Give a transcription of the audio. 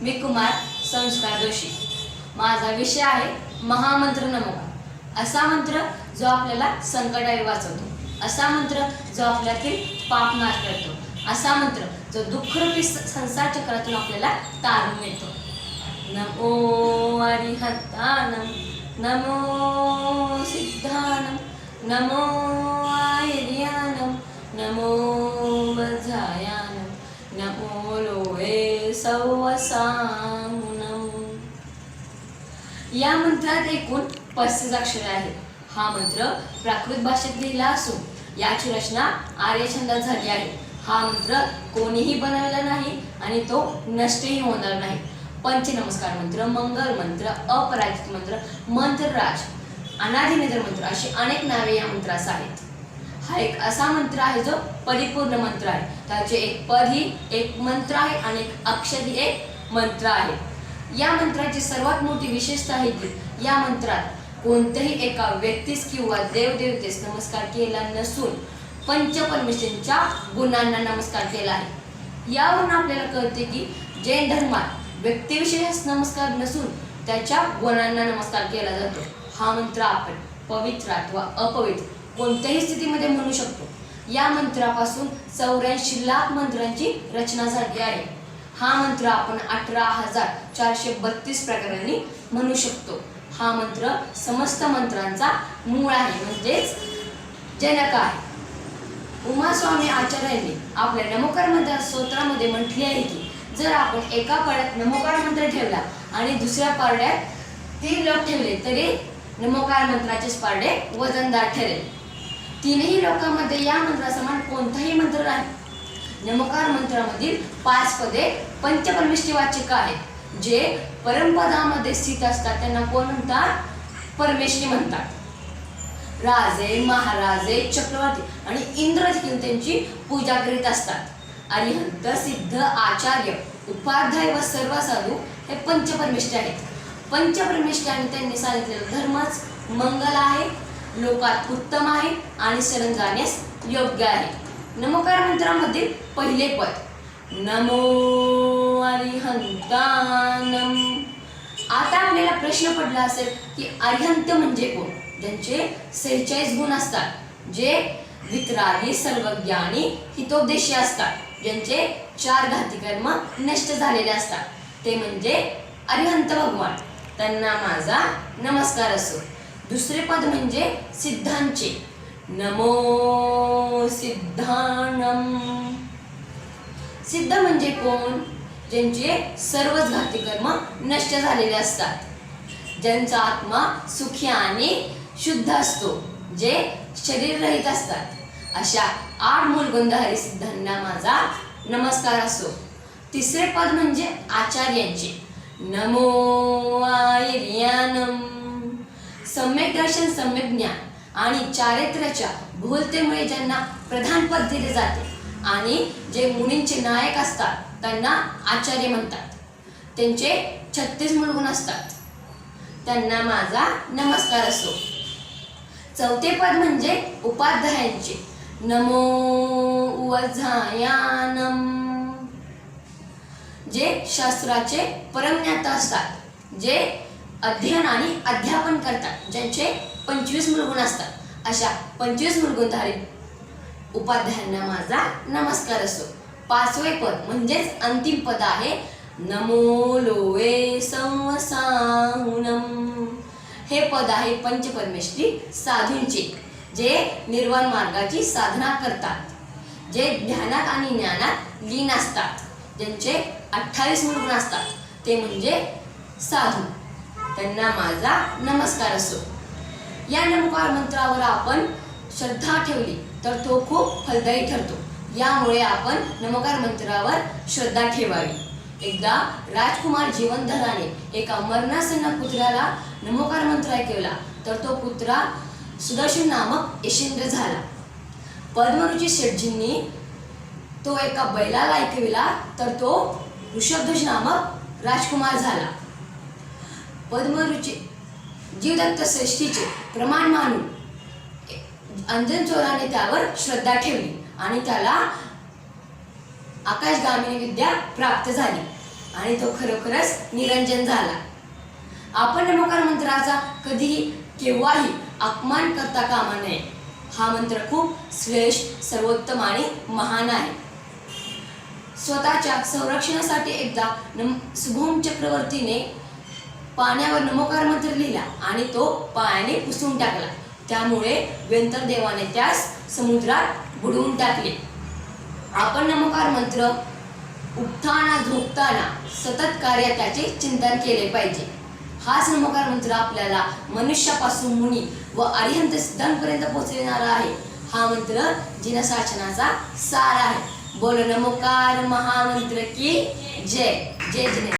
मी कुमार संस्कार जोशी। माझा विषय आहे महामंत्र नमोकार। असा मंत्र जो आपल्याला संकटाळी वाचवतो, असा मंत्र जो आपल्यातील पाप नाश करतो, असा मंत्र जो दुःखरूपी संसार चक्रातून आपल्याला तारून नेतो। नमो अरिहंतानम, नमो सिद्धानम, नमो आयर्यानम, नमो वज्रायानम, नमो लोहे सवसानम। या मंत्रात एकूण 35 अक्षरे आहेत। हा मंत्र प्राकृत भाषेत लिहिला असून याची रचना आर्य छंदात झाली आहे। हा मंत्र कोणीही बनवलेला नाही आणि तो नष्टही होणार नाही। पंचनमस्कार मंत्र, मंगल मंत्र, अपराजित मंत्र, मंत्रराज, अनादिनिधन मंत्र अशी अनेक नावे या मंत्रास आहेत। हा एक असा मंत्र आहे जो परिपूर्ण मंत्र आहे। त्याचे एक पद ही एक मंत्र आहे आणि एक अक्षर ही एक मंत्र आहे। या मंत्राची सर्वात मोठी विशेषता आहे की या मंत्रात कोणत्याही एका व्यक्तीस किंवा देवदेवतेस नमस्कार केला नसून पंचपरमेश्वरांच्या गुणांना नमस्कार केला आहे। यावरून आपल्याला कळते की जैन धर्मात व्यक्तिविशेष नमस्कार नसून त्याच्या गुणांना नमस्कार केला जातो। हा मंत्र आपण पवित्र अथवा अपवित्र कोणत्याही स्थितीमध्ये म्हणू शकतो। या मंत्रापासून 84 लाख मंत्रांची रचना झाली आहे। हा मंत्र आपण 18,432 प्रकारांनी म्हणू शकतो। हा मंत्र समस्त मंत्रांचा मूळ आहे, म्हणजेच जनक आहे। उमास्वामी आचार्यांनी आपल्या नमोकार मंत्र स्तोत्रामध्ये म्हटले आहे की जर आपण एका पाड्यात नमोकार मंत्र ठेवला आणि दुसऱ्या पाड्यात 3 लोक ठेवले तरी नमोकार मंत्राचे पारडे वजनदार ठरेल। तीनही लोकांमध्ये या मंत्रासमान कोणताही मंत्र नाही। नमोकार मंत्रामधील 5 पदे पंचपरमेष्ठी वाचक आहेत। जे परमपदामध्ये स्थित असतात त्यांना कोण म्हणतात? परमेष्ठी म्हणतात। राजे, महाराजे, चक्रवर्ती आणि इंद्र देखील त्यांची पूजा करीत असतात। अरिहंत, सिद्ध, आचार्य, उपाध्याय व सर्व साधू हे पंचपरमेष्ठी आहेत। पंचपरमेष्ठी आणि त्यांनी सांगितलेला धर्मच मंगल आहे, लोकात उत्तम आहे आणि शरण जाण्यास योग्य आहे। नमोकार मंत्रामधील पहिले पद नमो अरिहंतानम। आता आपल्याला प्रश्न पडला असेल की अरिहंत म्हणजे कोण? ज्यांचे 46 गुण असतात, जे वितरागी, सर्वज्ञानी, हितोपदेशी असतात, ज्यांचे 4 घाती कर्म नष्ट झालेले असतात, ते म्हणजे अरिहंत भगवान। त्यांना माझा नमस्कार असो। दुसरे पद म्हणजे सिद्धांचे, नमो सिद्धानम। सिद्ध म्हणजे कोण? ज्यांचे सर्वच घाती कर्म नष्ट झालेले असतात, ज्यांचा आत्मा सुखी आणि शुद्ध असतो, जे शरीर रहित असतात, अशा 8 मूलगुणधारी सिद्धांना माझा नमस्कार असो। तिसरे पद म्हणजे आचार्यांचे, नमो आयर्यानम। सम्यक दर्शन, सम्यक ज्ञान आणि चारित्र्याच्या भूलतेमुळे ज्यांना प्रधान पद दिले जाते आणि जे मुनींचे नायक असतात त्यांना आचार्य म्हणतात। त्यांचे 36 मूलगुण असतात, त्यांना माझा नमस्कार असो। चौथे पद म्हणजे उपाध्यायांचे, नमो वज्रायानम। जे शास्त्राचे परमज्ञाता असतात, जे अध्ययन आणि अध्यापन करतात, ज्यांचे 25 मूलगुण असतात, अशा 25 मूलगुणधारी उपाध्यायांना माझा नमस्कार असो। 5वे पद म्हणजेच अंतिम पद आहे नमो लोहे सवसानम। हे पद आहे पंचपरमेष्ठी साधूंचे, जे निर्वाण मार्गाची साधना करतात, जे ध्यानात आणि ज्ञानात लीन असतात, ज्यांचे 28 मूलगुण असतात, ते म्हणजे साधू। त्यांना माझा नमस्कार असो। या नमोकार मंत्रावर आपण श्रद्धा ठेवली तर तो खूप फलदायी ठरतो। यामुळे आपण नमोकार मंत्रावर श्रद्धा ठेवावी। एकदा राजकुमार जीवनधराने एका मरणासन्न पुत्राला नमोकार मंत्र ऐकवला तर तो पुत्रा सुदर्शन नामक यशेंद्र झाला। पद्मरुची शेठजींनी तो एका बैलाला ऐकविला तर तो ऋषभध्वज नामक राजकुमार झाला। पद्मरुची जीवदत्त श्रेष्ठीचे प्रमाण मानून अंजन चोराने त्यावर श्रद्धा ठेवली आणि त्याला आकाशगामिनी विद्या प्राप्त झाली। आणि तो खरोखरच निरंजन झाला. आपण नमोकार मंत्राचा कधीही केव्हाही अपमान करता कामा नये. हा मंत्र खूप श्रेष्ठ, सर्वोत्तम आणि महान आहे. स्वतःच्या संरक्षणासाठी एकदा शुभम चक्रवर्तीने पाण्यावर नमोकार मंत्र लिहिला आणि तो पायाने पुसून टाकला. त्यामुळे वेंतरदेवाने त्यास समुद्रात बुडवून टाकले. आपण नमोकार मंत्र उठताना झोपताना सतत कार्यात त्याचे चिंतन केले पाहिजे. हाच नमोकार मंत्र आपल्याला मनुष्यापासून मुनी व अरिहंत सिद्धांपर्यंत पोहोचविणारा आहे. हा मंत्र जिनसाचनाचा सार आहे. बोल नमोकार महामंत्र की जय. जय जिने.